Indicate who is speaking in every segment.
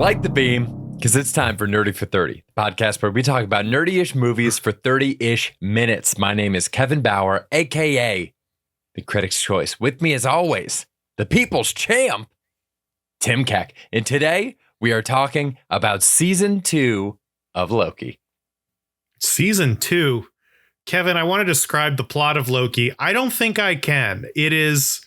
Speaker 1: Light the beam, because it's time for Nerdy for 30, the podcast where we talk about nerdy-ish movies for 30-ish minutes. My name is Kevin Bauer, a.k.a. the Critic's Choice. With me, as always, the People's Champ, Tim Keck. And today, we are talking about Season 2 of Loki.
Speaker 2: Season 2? Kevin, I want to describe the plot of Loki. I don't think I can. It is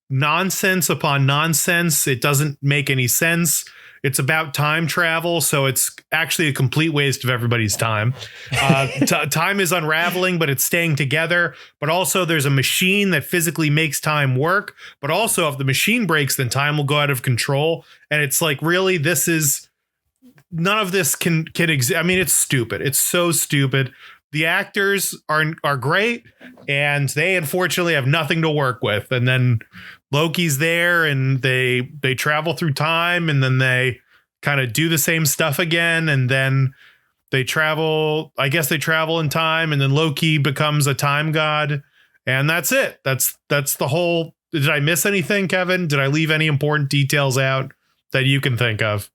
Speaker 2: nonsense upon nonsense. It doesn't make any sense. It's about time travel, so it's actually a complete waste of everybody's time. Time is unraveling, but it's staying together. But also there's a machine that physically makes time work. But also if the machine breaks, then time will go out of control. And it's like, really, this is... None of this can exist. I mean, it's stupid. It's so stupid. The actors are great, and they unfortunately have nothing to work with. And then Loki's there, and they travel through time, and then they kind of do the same stuff again, and then they travel. I guess they travel in time, and then Loki becomes a time god, and that's it. That's the whole. Did I miss anything, Kevin? Did I leave any important details out that you can think of?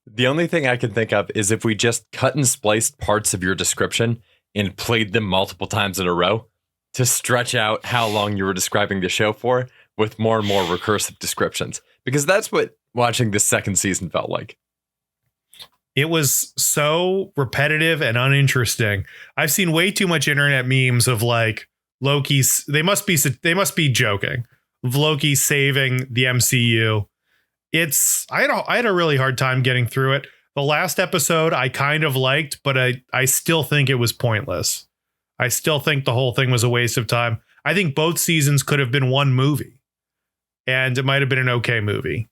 Speaker 1: The only thing I can think of is if we just cut and spliced parts of your description and played them multiple times in a row to stretch out how long you were describing the show for with more and more recursive descriptions. Because that's what watching this second season felt like.
Speaker 2: It was so repetitive and uninteresting. I've seen way too much internet memes of like Loki's. They must be joking of Loki saving the MCU. I had a really hard time getting through it. The last episode I kind of liked, but I still think it was pointless. I still think the whole thing was a waste of time. I think both seasons could have been one movie, and it might have been an okay movie.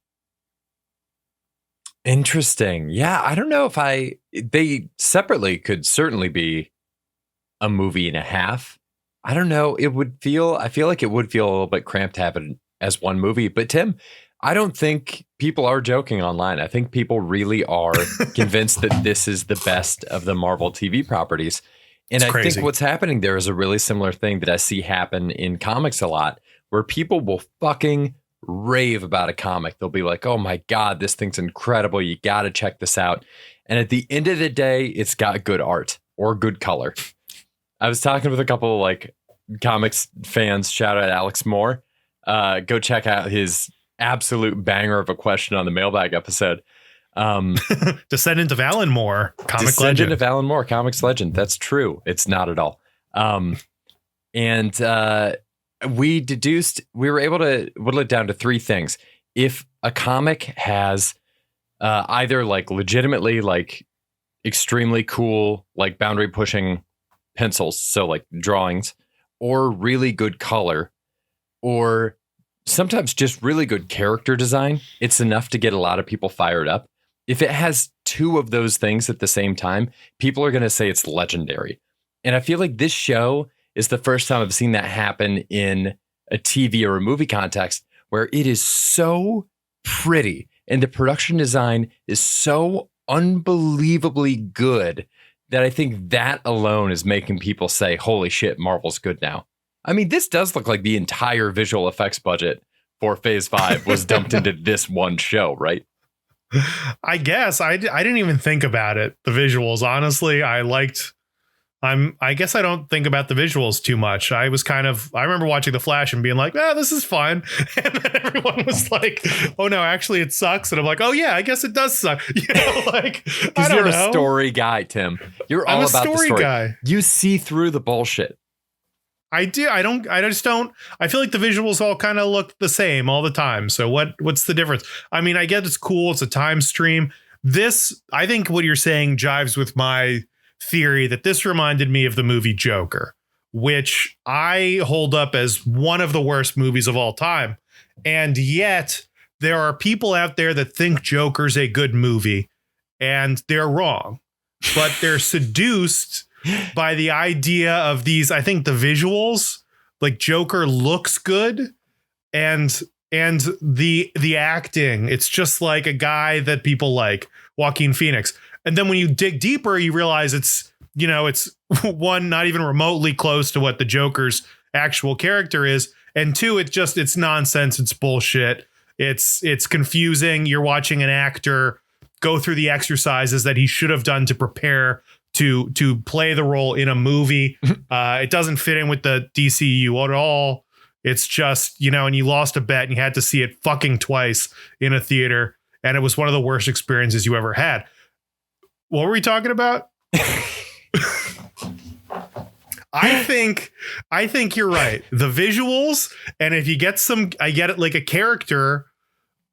Speaker 1: Interesting. Yeah, I don't know if they separately could certainly be a movie and a half. I don't know. I feel like it would feel a little bit cramped to have it as one movie. But Tim, I don't think people are joking online. I think people really are convinced that this is the best of the Marvel TV properties. And I think what's happening there is a really similar thing that I see happen in comics a lot, where people will fucking rave about a comic. They'll be like, oh my God, this thing's incredible. You got to check this out. And at the end of the day, it's got good art or good color. I was talking with a couple of like comics fans. Shout out Alex Moore. Go check out his absolute banger of a question on the mailbag episode.
Speaker 2: Descendant of Alan Moore,
Speaker 1: Descendant of Alan Moore, comics legend. That's true. It's not at all. We were able to whittle it down to three things. If a comic has either like legitimately like extremely cool, like boundary pushing pencils, so like drawings, or really good color, or sometimes just really good character design, it's enough to get a lot of people fired up. If it has two of those things at the same time, people are going to say it's legendary. And I feel like this show is the first time I've seen that happen in a TV or a movie context, where it is so pretty and the production design is so unbelievably good that I think that alone is making people say, holy shit, Marvel's good now. I mean, this does look like the entire visual effects budget for Phase 5 was dumped into this one show, right?
Speaker 2: I guess I didn't even think about it. The visuals, honestly, I guess I don't think about the visuals too much. I remember watching The Flash and being like, this is fun. And then everyone was like, oh no, actually it sucks. And I'm like, oh yeah, I guess it does suck. You know, like, I don't
Speaker 1: you're
Speaker 2: know.
Speaker 1: A story guy, Tim. You're all about the story
Speaker 2: guy.
Speaker 1: You see through the bullshit.
Speaker 2: I do. I just don't. I feel like the visuals all kind of look the same all the time. So what's the difference? I mean, I get it's cool. It's a time stream. I think what you're saying jives with my theory that this reminded me of the movie Joker, which I hold up as one of the worst movies of all time. And yet there are people out there that think Joker's a good movie, and they're wrong, but they're seduced by the idea of these. I think the visuals, like Joker looks good, and the acting, it's just like a guy that people like, Joaquin Phoenix. And then when you dig deeper, you realize it's one, not even remotely close to what the Joker's actual character is. And two, it's nonsense. It's bullshit. It's confusing. You're watching an actor go through the exercises that he should have done to prepare to play the role in a movie. It doesn't fit in with the DCU at all. It's just, and you lost a bet and you had to see it fucking twice in a theater. And it was one of the worst experiences you ever had. What were we talking about? I think you're right. The visuals, and if you get I get it like a character,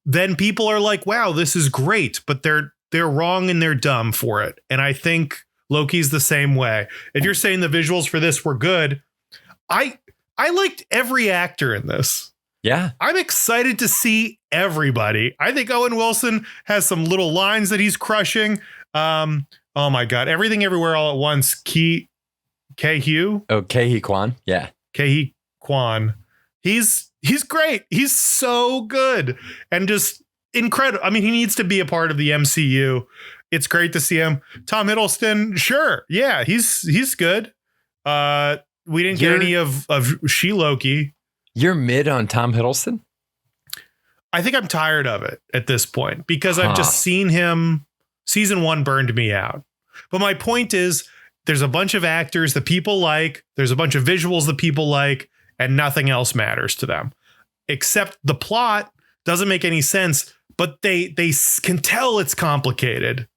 Speaker 2: then people are like, wow, this is great, but they're wrong and they're dumb for it. And I think Loki's the same way. If you're saying the visuals for this were good, I liked every actor in this.
Speaker 1: Yeah.
Speaker 2: I'm excited to see everybody. I think Owen Wilson has some little lines that he's crushing. Oh my God. Everything Everywhere All at Once. Ke-Huy?
Speaker 1: Oh, Ke-Huy Quan. Yeah.
Speaker 2: Ke-Huy Quan. He's great. He's so good and just incredible. I mean, he needs to be a part of the MCU. It's great to see him. Tom Hiddleston. Sure. Yeah, he's good. We didn't get any of She-Loki.
Speaker 1: You're mid on Tom Hiddleston?
Speaker 2: I think I'm tired of it at this point because I've just seen him. Season 1 burned me out. But my point is, there's a bunch of actors that people like. There's a bunch of visuals that people like, and nothing else matters to them. Except the plot doesn't make any sense, but they can tell it's complicated.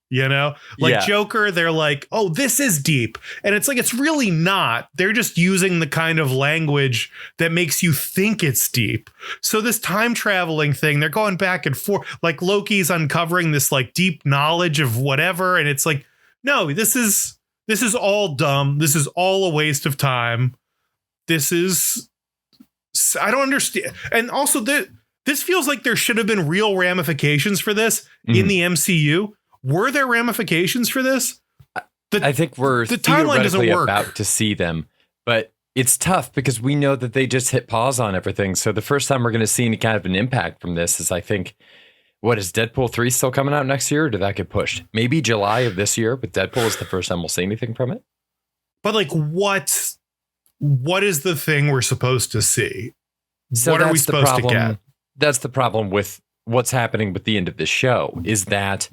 Speaker 2: Like Joker, they're like, oh, this is deep. And it's like, it's really not. They're just using the kind of language that makes you think it's deep. So this time traveling thing, they're going back and forth. Like Loki's uncovering this like deep knowledge of whatever. And it's like, no, this is all dumb. This is all a waste of time. I don't understand. And also this feels like there should have been real ramifications for this in the MCU. Were there ramifications for this?
Speaker 1: I think we're
Speaker 2: the timeline doesn't work.
Speaker 1: About to see them, but it's tough because we know that they just hit pause on everything. So the first time we're going to see any kind of an impact from this is, I think, is Deadpool 3 still coming out next year? Or did that get pushed? Maybe July of this year, but Deadpool is the first time we'll see anything from it.
Speaker 2: But like, what is the thing we're supposed to see?
Speaker 1: So
Speaker 2: what are we supposed to get?
Speaker 1: That's the problem with what's happening with the end of the show, is that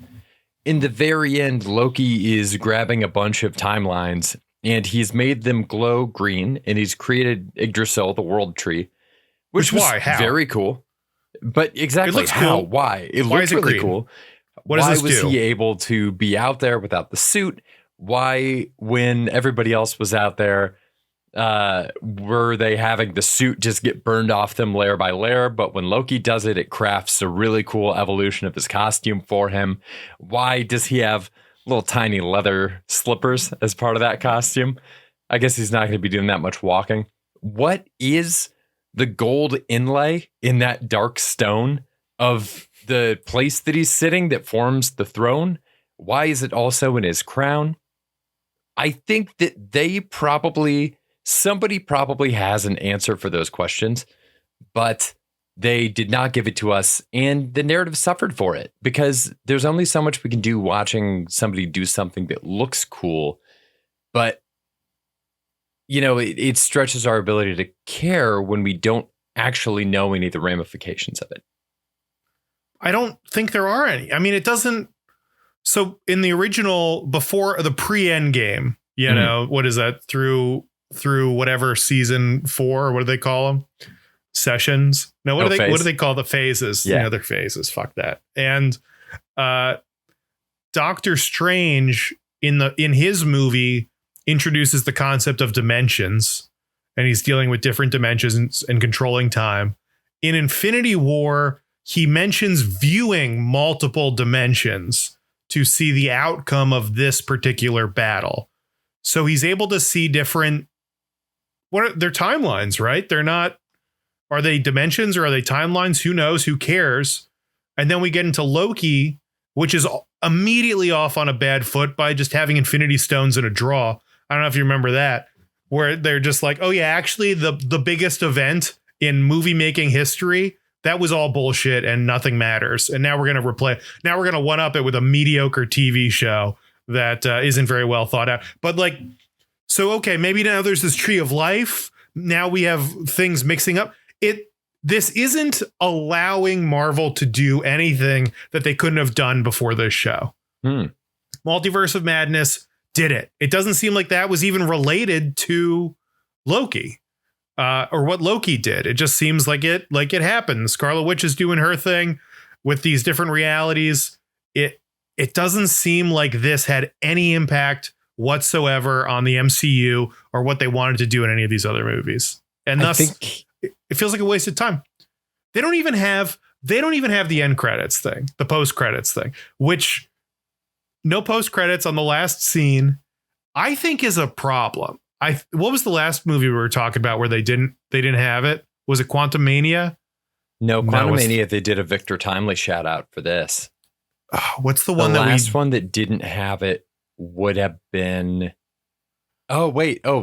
Speaker 1: in the very end, Loki is grabbing a bunch of timelines and he's made them glow green, and he's created Yggdrasil, the world tree, which was very cool. But exactly how? Cool. Why? It looks really green? Cool.
Speaker 2: What does this
Speaker 1: was
Speaker 2: do?
Speaker 1: He able to be out there without the suit? Why, when everybody else was out there, were they having the suit just get burned off them layer by layer? But when Loki does it, it crafts a really cool evolution of his costume for him. Why does he have little tiny leather slippers as part of that costume? I guess he's not going to be doing that much walking. What is the gold inlay in that dark stone of the place that he's sitting that forms the throne? Why is it also in his crown? I think that somebody probably has an answer for those questions, but they did not give it to us, and the narrative suffered for it because there's only so much we can do watching somebody do something that looks cool, but it stretches our ability to care when we don't actually know any of the ramifications of it.
Speaker 2: I don't think there are any. I mean, it doesn't. So in the original, before the pre-end game, what is that, through whatever season 4, or what do they call them? Sessions? No, what do they call the phases?
Speaker 1: Yeah.
Speaker 2: They're phases. Fuck that. And Doctor Strange in his movie introduces the concept of dimensions, and he's dealing with different dimensions and controlling time. In Infinity War, he mentions viewing multiple dimensions to see the outcome of this particular battle. So he's able to see different, what are their timelines, right? Are they dimensions or are they timelines? Who knows? Who cares? And then we get into Loki, which is immediately off on a bad foot by just having Infinity Stones in a draw. I don't know if you remember that, where they're just like, oh yeah, actually the biggest event in movie making history, that was all bullshit and nothing matters. And now we're going to one up it with a mediocre TV show that isn't very well thought out. But like, so, okay, maybe now there's this tree of life. Now we have things mixing up. this isn't allowing Marvel to do anything that they couldn't have done before this show. Multiverse of Madness did it. It doesn't seem like that was even related to Loki or what Loki did. It just seems like it happened. Scarlet Witch is doing her thing with these different realities. It doesn't seem like this had any impact whatsoever on the MCU or what they wanted to do in any of these other movies. And thus it feels like a waste of time. They don't even have the end credits thing, the post credits thing, which no post credits on the last scene, I think is a problem. What was the last movie we were talking about where they didn't have it? Was it Quantum Mania?
Speaker 1: No, Quantum Mania, they did a Victor Timely shout out for this.
Speaker 2: What's the one
Speaker 1: the last one that didn't have it would have been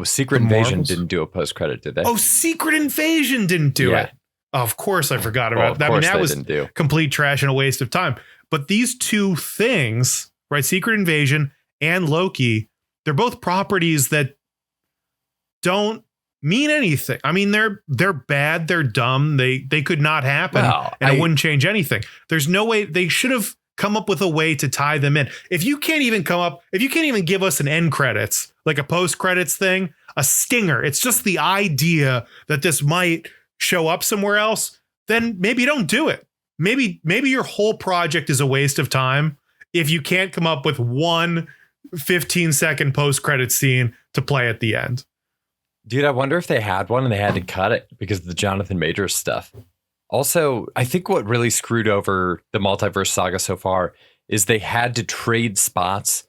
Speaker 1: Secret Invasion didn't do a post credit, did they?
Speaker 2: Secret Invasion didn't do it. Of course I forgot about that. I mean, that was complete trash and a waste of time. But these two things, right? Secret Invasion and Loki, they're both properties that don't mean anything. I mean, they're bad, they're dumb, they could not happen, and it wouldn't change anything. There's no way. They should have come up with a way to tie them in. If you can't even give us an end credits, like a post credits thing, a stinger, it's just the idea that this might show up somewhere else, then maybe don't do it. Maybe your whole project is a waste of time if you can't come up with one 15-second post credit scene to play at the end.
Speaker 1: Dude, I wonder if they had one and they had to cut it because of the Jonathan Majors stuff. Also, I think what really screwed over the multiverse saga so far is they had to trade spots.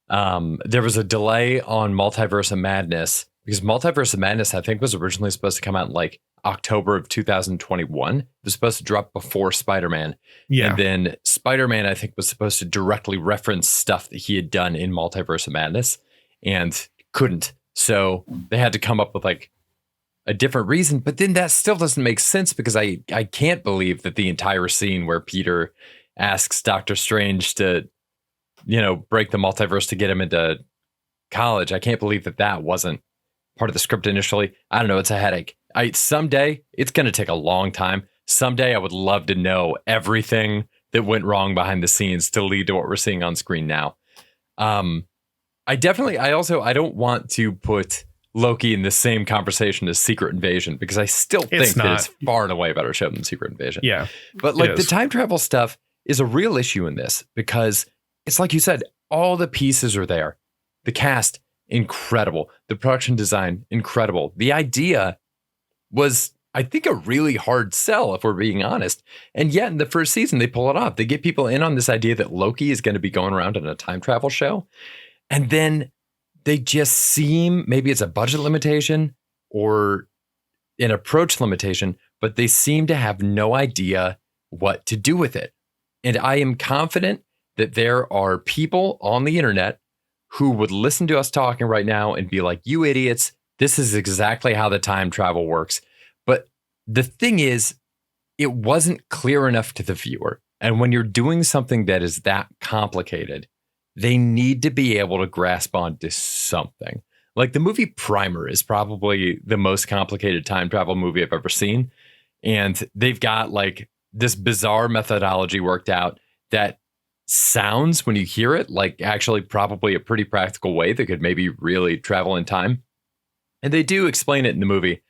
Speaker 1: There was a delay on Multiverse of Madness because Multiverse of Madness, I think, was originally supposed to come out in like October of 2021. It was supposed to drop before Spider-Man. Yeah. And then Spider-Man, I think, was supposed to directly reference stuff that he had done in Multiverse of Madness and couldn't. So they had to come up with like a different reason, but then that still doesn't make sense because I can't believe that the entire scene where Peter asks Doctor Strange to, break the multiverse to get him into college. I can't believe that wasn't part of the script initially. I don't know. It's a headache. Someday it's going to take a long time. Someday I would love to know everything that went wrong behind the scenes to lead to what we're seeing on screen now. I don't want to put Loki in the same conversation as Secret Invasion because I still think that it's far and away a better show than Secret Invasion.
Speaker 2: Yeah.
Speaker 1: But like the time travel stuff is a real issue in this because it's like you said, all the pieces are there. The cast, incredible. The production design, incredible. The idea was, I think, a really hard sell, if we're being honest. And yet in the first season, they pull it off. They get people in on this idea that Loki is going to be going around in a time travel show. And then they just seem, maybe it's a budget limitation or an approach limitation, but they seem to have no idea what to do with it. And I am confident that there are people on the internet who would listen to us talking right now and be like, you idiots, this is exactly how the time travel works. But the thing is, it wasn't clear enough to the viewer. And when you're doing something that is that complicated, they need to be able to grasp onto something. Like the movie Primer is probably the most complicated time travel movie I've ever seen. And they've got like this bizarre methodology worked out that sounds, when you hear it, like actually probably a pretty practical way that could maybe really travel in time. And they do explain it in the movie.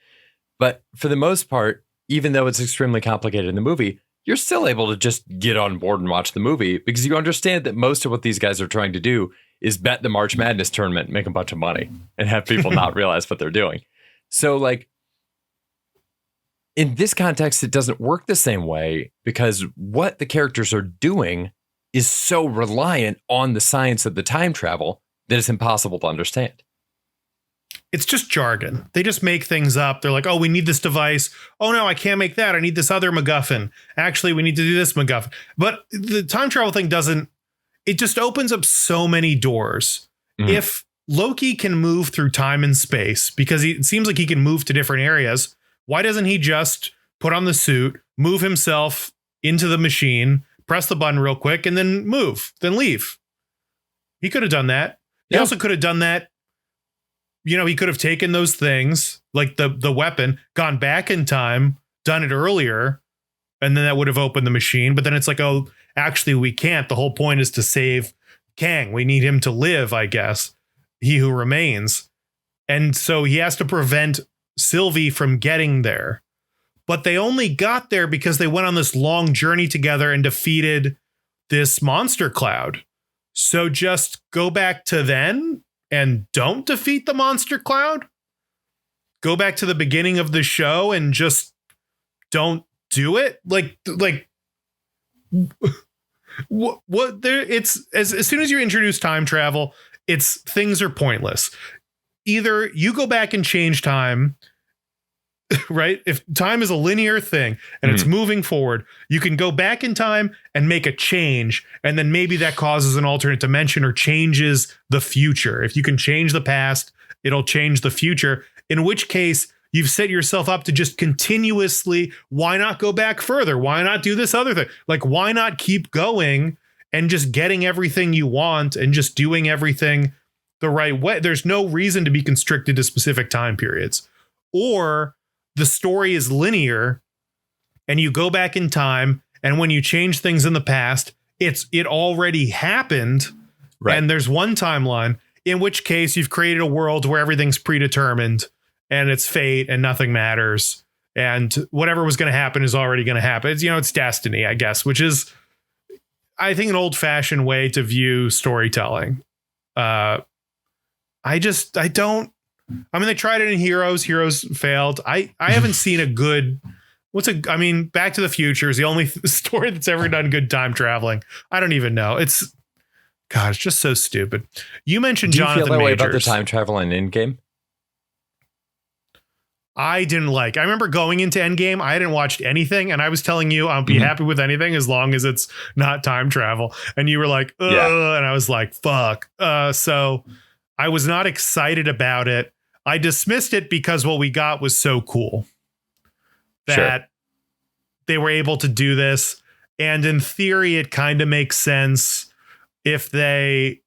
Speaker 1: But for the most part, even though it's extremely complicated in the movie, you're still able to just get on board and watch the movie because you understand that most of what these guys are trying to do is bet the March Madness tournament, make a bunch of money, and have people not realize what they're doing. So like in this context, it doesn't work the same way because what the characters are doing is so reliant on the science of the time travel that it's impossible to understand.
Speaker 2: It's just jargon. They just make things up. They're like, oh, we need this device. Oh, no, I can't make that. I need this other MacGuffin. Actually, we need to do this MacGuffin. But the time travel thing it just opens up so many doors. Mm-hmm. If Loki can move through time and space, because it seems like he can move to different areas, why doesn't he just put on the suit, move himself into the machine, press the button real quick, and then leave? He could have done that. He also could have done that. He could have taken those things like the weapon, gone back in time, done it earlier, and then that would have opened the machine. But then it's like, oh, actually, we can't. The whole point is to save Kang. We need him to live, I guess. He who remains. And so he has to prevent Sylvie from getting there. But they only got there because they went on this long journey together and defeated this monster cloud. So just go back to then and don't defeat the monster cloud. Go back to the beginning of the show and just don't do it. Like what there, it's as soon as you introduce time travel, it's things are pointless. Either you go back and change time, right? If time is a linear thing and it's moving forward, you can go back in time and make a change. And then maybe that causes an alternate dimension or changes the future. If you can change the past, it'll change the future, in which case you've set yourself up to just continuously, why not go back further? Why not do this other thing? Like, why not keep going and just getting everything you want and just doing everything the right way? There's no reason to be constricted to specific time periods. Or the story is linear and you go back in time, and when you change things in the past, it already happened. Right. And there's one timeline, in which case you've created a world where everything's predetermined and it's fate and nothing matters. And whatever was going to happen is already going to happen. It's, it's destiny, I guess, which is, I think, an old fashioned way to view storytelling. They tried it in Heroes failed. I haven't seen a good, Back to the Future is the only story that's ever done good time traveling. I don't even know. It's just so stupid. You mentioned Jonathan Majors. Do you feel that way about
Speaker 1: the time travel in Endgame?
Speaker 2: I remember going into Endgame, I hadn't watched anything, and I was telling you I'll be happy with anything as long as it's not time travel. And you were like, ugh, yeah. And I was like, fuck. So I was not excited about it. I dismissed it because what we got was so cool that they were able to do this. And in theory, it kind of makes sense if they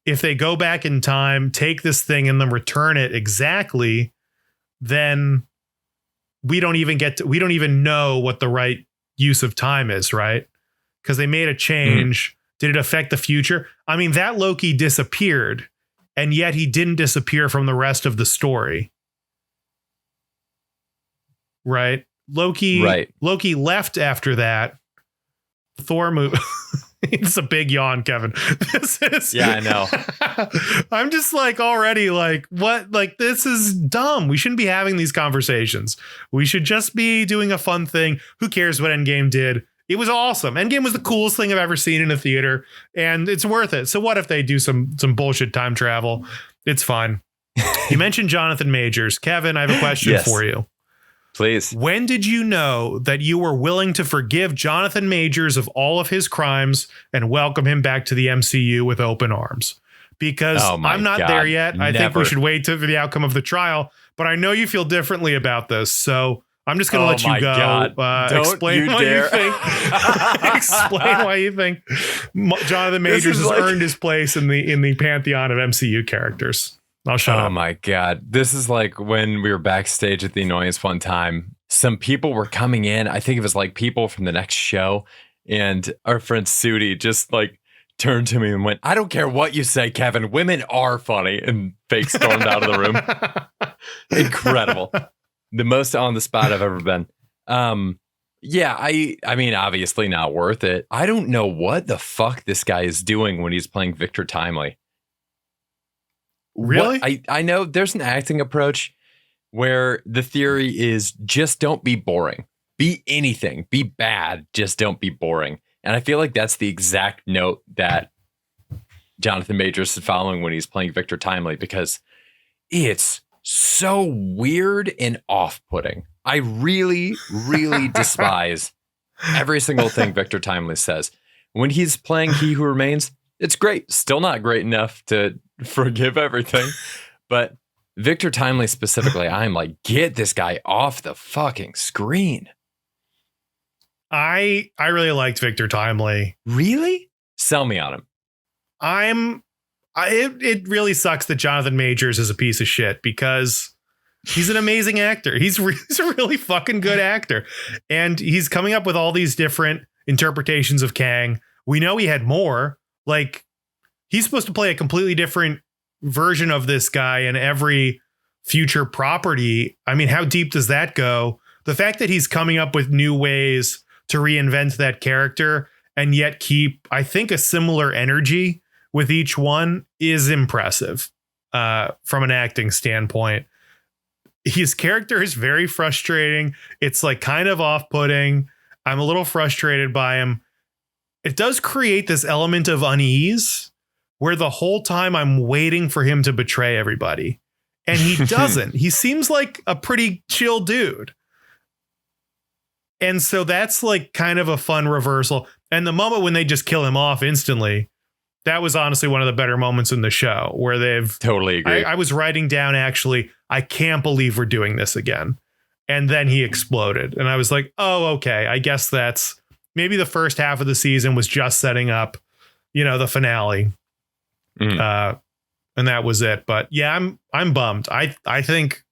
Speaker 2: go back in time, take this thing and then return it exactly, then we don't even know what the right use of time is, right? Because they made a change. Did it affect the future? I mean, that Loki disappeared, and yet he didn't disappear from the rest of the story. Right? Loki left after that. Thor movie. It's a big yawn, Kevin. This is,
Speaker 1: yeah, I know.
Speaker 2: I'm just already what? This is dumb. We shouldn't be having these conversations. We should just be doing a fun thing. Who cares what Endgame did? It was awesome. Endgame was the coolest thing I've ever seen in a theater, and it's worth it. So what if they do some bullshit time travel? It's fine. You mentioned Jonathan Majors. Kevin, I have a question for you.
Speaker 1: Please.
Speaker 2: When did you know that you were willing to forgive Jonathan Majors of all of his crimes and welcome him back to the MCU with open arms? Because I'm not there yet. Never. I think we should wait for the outcome of the trial, but I know you feel differently about this. So I'm just going to let you go. Explain what you think. Explain why you think Jonathan Majors has earned his place in the pantheon of MCU characters. I'll shut up.
Speaker 1: Oh my God. This is like when we were backstage at the Annoyance one time. Some people were coming in. I think it was people from the next show. And our friend Sudi just turned to me and went, "I don't care what you say, Kevin. Women are funny." And fake stormed out of the room. Incredible. The most on the spot I've ever been. Yeah, I mean, obviously not worth it. I don't know what the fuck this guy is doing when he's playing Victor Timely.
Speaker 2: Really?
Speaker 1: I know there's an acting approach where the theory is just don't be boring. Be anything. Be bad. Just don't be boring. And I feel like that's the exact note that Jonathan Majors is following when he's playing Victor Timely, because it's so weird and off-putting. I really, really despise every single thing Victor Timely says. When he's playing He Who Remains, it's great. Still not great enough to forgive everything. But Victor Timely specifically, I'm get this guy off the fucking screen.
Speaker 2: I really liked Victor Timely.
Speaker 1: Really? Sell me on him.
Speaker 2: It really sucks that Jonathan Majors is a piece of shit, because He's an amazing actor. He's a really fucking good actor. And he's coming up with all these different interpretations of Kang. We know he had more. Like, he's supposed to play a completely different version of this guy in every future property. I mean, how deep does that go? The fact that he's coming up with new ways to reinvent that character and yet keep, I think, a similar energy with each one is impressive from an acting standpoint. His character is very frustrating. It's like kind of off-putting. I'm a little frustrated by him. It does create this element of unease where the whole time I'm waiting for him to betray everybody. And he doesn't. He seems like a pretty chill dude. And so that's like kind of a fun reversal. And the moment when they just kill him off instantly, that was honestly one of the better moments in the show where they've
Speaker 1: totally agree.
Speaker 2: I was writing down, actually, I can't believe we're doing this again. And then he exploded. And I was like, oh, OK, I guess that's maybe the first half of the season was just setting up, the finale. And that was it. But yeah, I'm bummed. I think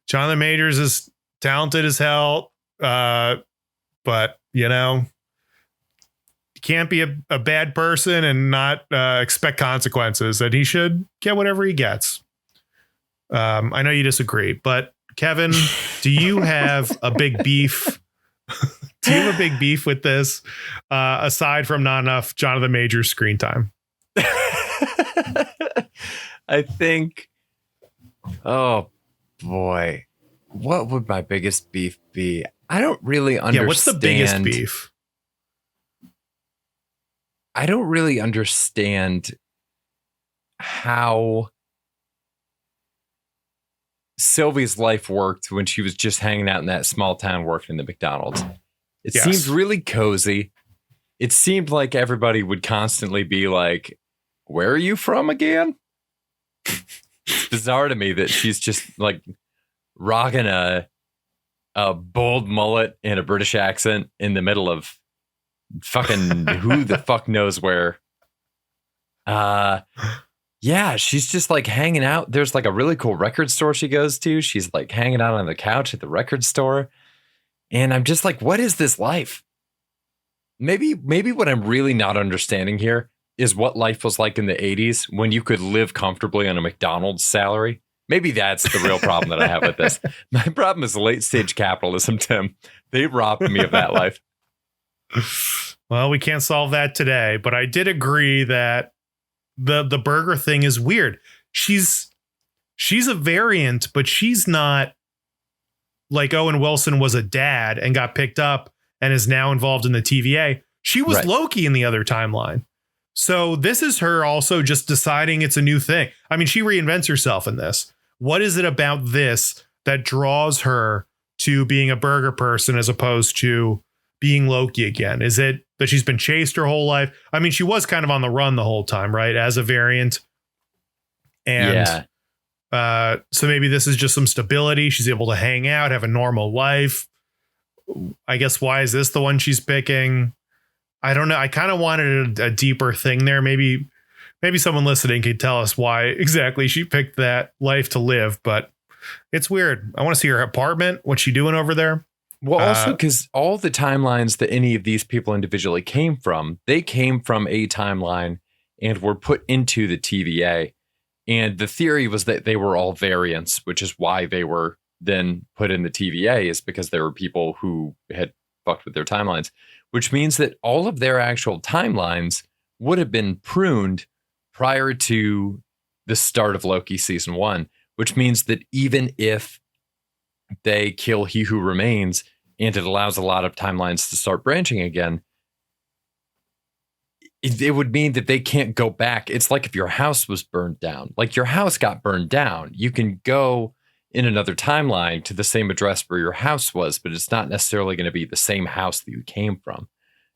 Speaker 2: Jonathan Majors is talented as hell. But, can't be a bad person and not expect consequences, and he should get whatever he gets. I know you disagree, but Kevin, do you have a big beef? Do you have a big beef with this aside from not enough Jonathan Majors screen time?
Speaker 1: I think, oh boy, what would my biggest beef be? I don't really understand.
Speaker 2: Yeah, what's the biggest beef?
Speaker 1: I don't really understand how Sylvie's life worked when she was just hanging out in that small town working in the McDonald's. It seemed really cozy. It seemed like everybody would constantly be like, where are you from again? It's bizarre to me that she's just like rocking a bold mullet and a British accent in the middle of fucking who the fuck knows where. Yeah, she's just like hanging out. There's like a really cool record store she goes to. She's like hanging out on the couch at the record store. And I'm just like, what is this life? Maybe what I'm really not understanding here is what life was like in the 80s when you could live comfortably on a McDonald's salary. Maybe that's the real problem that I have with this. My problem is late stage capitalism, Tim. They robbed me of that life.
Speaker 2: Well, we can't solve that today, but I did agree that the burger thing is weird. She's a variant, but she's not like Owen Wilson was a dad and got picked up and is now involved in the TVA. She was
Speaker 1: right.
Speaker 2: Loki in the other timeline. So this is her also just deciding it's a new thing. I mean, she reinvents herself in this. What is it about this that draws her to being a burger person as opposed to being Loki again? Is it that she's been chased her whole life? I mean, she was kind of on the run the whole time, right? As a variant. And so maybe this is just some stability. She's able to hang out, have a normal life. I guess why is this the one she's picking? I don't know. I kind of wanted a deeper thing there. Maybe someone listening could tell us why exactly she picked that life to live, but it's weird. I want to see her apartment. What's she doing over there?
Speaker 1: Well, also because all the timelines that any of these people individually came from, they came from a timeline and were put into the TVA. And the theory was that they were all variants, which is why they were then put in the TVA, is because there were people who had fucked with their timelines, which means that all of their actual timelines would have been pruned prior to the start of Loki season 1, which means that even if they kill He Who Remains and it allows a lot of timelines to start branching again, it would mean that they can't go back. It's like if your house was burned down, like your house got burned down, you can go in another timeline to the same address where your house was, but it's not necessarily going to be the same house that you came from.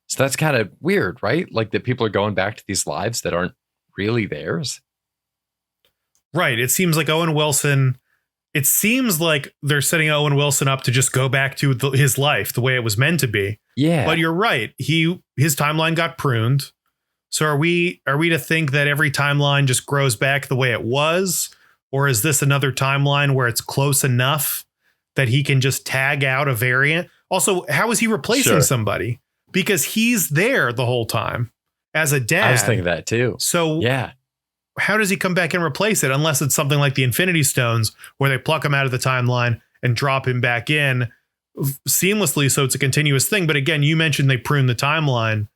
Speaker 1: So that's kind of weird, right? Like that people are going back to these lives that aren't really theirs.
Speaker 2: Right. It seems like Owen Wilson, it seems like they're setting Owen Wilson up to just go back to his life the way it was meant to be.
Speaker 1: Yeah.
Speaker 2: But you're right. His timeline got pruned. So are we to think that every timeline just grows back the way it was? Or is this another timeline where it's close enough that he can just tag out a variant? Also, how is he replacing somebody? Because he's there the whole time as a dad.
Speaker 1: I was thinking that too.
Speaker 2: So
Speaker 1: yeah,
Speaker 2: how does he come back and replace it? Unless it's something like the Infinity Stones where they pluck him out of the timeline and drop him back in seamlessly. So it's a continuous thing. But again, you mentioned they prune the timeline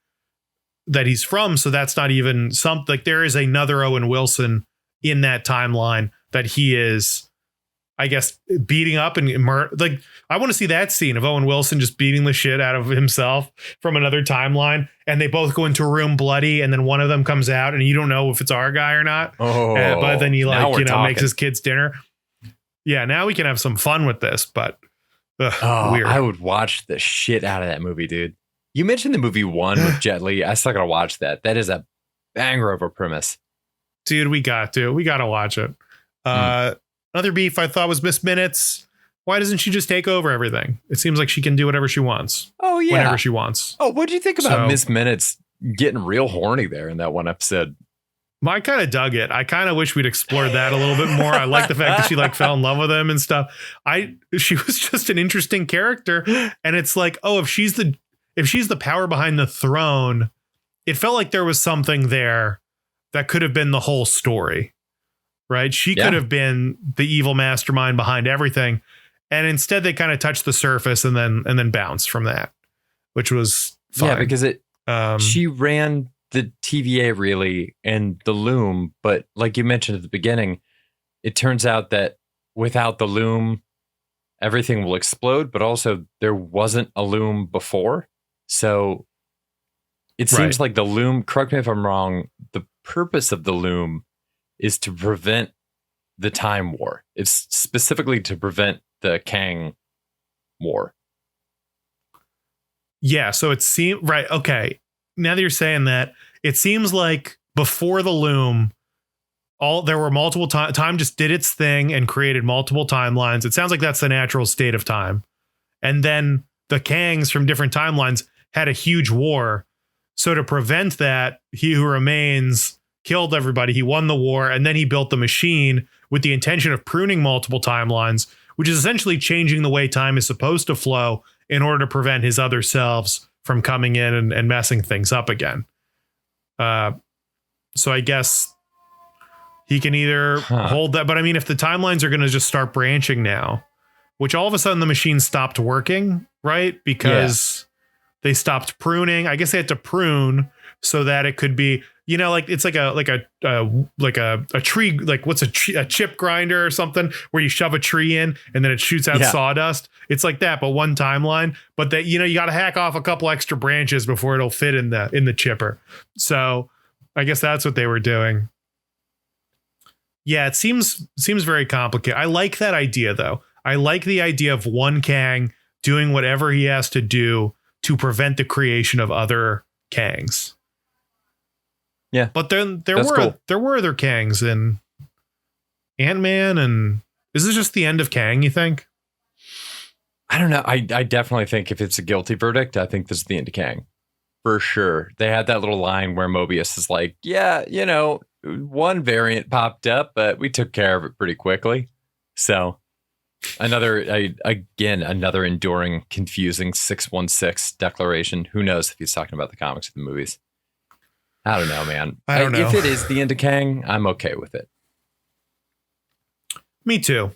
Speaker 2: that he's from. So that's not even something. Like, there is another Owen Wilson in that timeline that he is, I guess, beating up and like, I want to see that scene of Owen Wilson just beating the shit out of himself from another timeline, and they both go into a room bloody, and then one of them comes out, and you don't know if it's our guy or not. But then he makes his kids dinner. Yeah, now we can have some fun with this, but weird.
Speaker 1: I would watch the shit out of that movie, dude. You mentioned the movie One with Jet Li. I still gotta watch that. That is a banger of a premise. Dude,
Speaker 2: we got to watch it. Another beef I thought was Miss Minutes. Why doesn't she just take over everything? It seems like she can do whatever she wants.
Speaker 1: Oh, yeah.
Speaker 2: Whenever she wants.
Speaker 1: Oh, what do you think about Miss Minutes getting real horny there in that one episode?
Speaker 2: I kind of dug it. I kind of wish we'd explored that a little bit more. I like the fact that she fell in love with him and stuff. She was just an interesting character. And it's like, oh, if she's the power behind the throne, it felt like there was something there that could have been the whole story. Right? She could have been the evil mastermind behind everything. And instead they kind of touched the surface and then bounced from that, which was fine.
Speaker 1: Yeah, because she ran the TVA really and the loom, but like you mentioned at the beginning, it turns out that without the loom, everything will explode, but also there wasn't a loom before. So it seems like the loom, correct me if I'm wrong, the purpose of the loom is to prevent the time war. It's specifically to prevent the Kang war.
Speaker 2: Yeah, so it seems right. Okay, now that you're saying that, it seems like before the loom, there were multiple time just did its thing and created multiple timelines. It sounds like that's the natural state of time. And then the Kangs from different timelines had a huge war. So to prevent that, He Who Remains killed everybody. He won the war, and then he built the machine with the intention of pruning multiple timelines, which is essentially changing the way time is supposed to flow in order to prevent his other selves from coming in and messing things up again. So I guess he can either hold that, but I mean, if the timelines are going to just start branching now, which all of a sudden the machine stopped working, right? Because they stopped pruning. I guess they had to prune so that it could be, like it's like a tree, like what's a chip grinder or something where you shove a tree in and then it shoots out sawdust. It's like that, but one timeline. But that you got to hack off a couple extra branches before it'll fit in the chipper. So I guess that's what they were doing. Yeah, it seems very complicated. I like that idea though. I like the idea of one Kang doing whatever he has to do to prevent the creation of other Kangs.
Speaker 1: Yeah,
Speaker 2: but then there were other Kangs in Ant-Man, and is this just the end of Kang, you think?
Speaker 1: I don't know. I definitely think if it's a guilty verdict, I think this is the end of Kang. For sure. They had that little line where Mobius is like, yeah, one variant popped up, but we took care of it pretty quickly. So another enduring, confusing 616 declaration. Who knows if he's talking about the comics or the movies? I don't know, man.
Speaker 2: I don't know.
Speaker 1: If it is the end of Kang, I'm okay with it.
Speaker 2: Me too.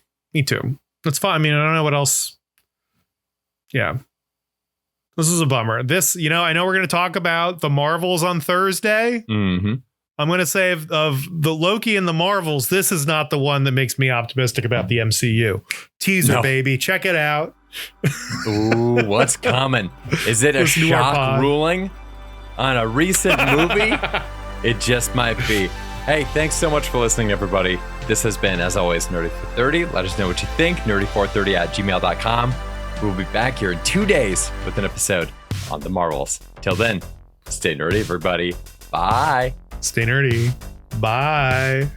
Speaker 2: That's fine. I mean, I don't know what else. Yeah. This is a bummer. I know we're going to talk about the Marvels on Thursday.
Speaker 1: Mm-hmm.
Speaker 2: I'm going to say of the Loki and the Marvels, this is not the one that makes me optimistic about the MCU. Teaser, baby. Check it out.
Speaker 1: Ooh, what's coming? Is it a shock ruling on a recent movie? It just might be. Hey, thanks so much for listening, everybody. This has been, as always, Nerdy430. Let us know what you think. Nerdy430@gmail.com. We'll be back here in 2 days with an episode on the Marvels. Till then, stay nerdy, everybody. Bye.
Speaker 2: Stay nerdy. Bye.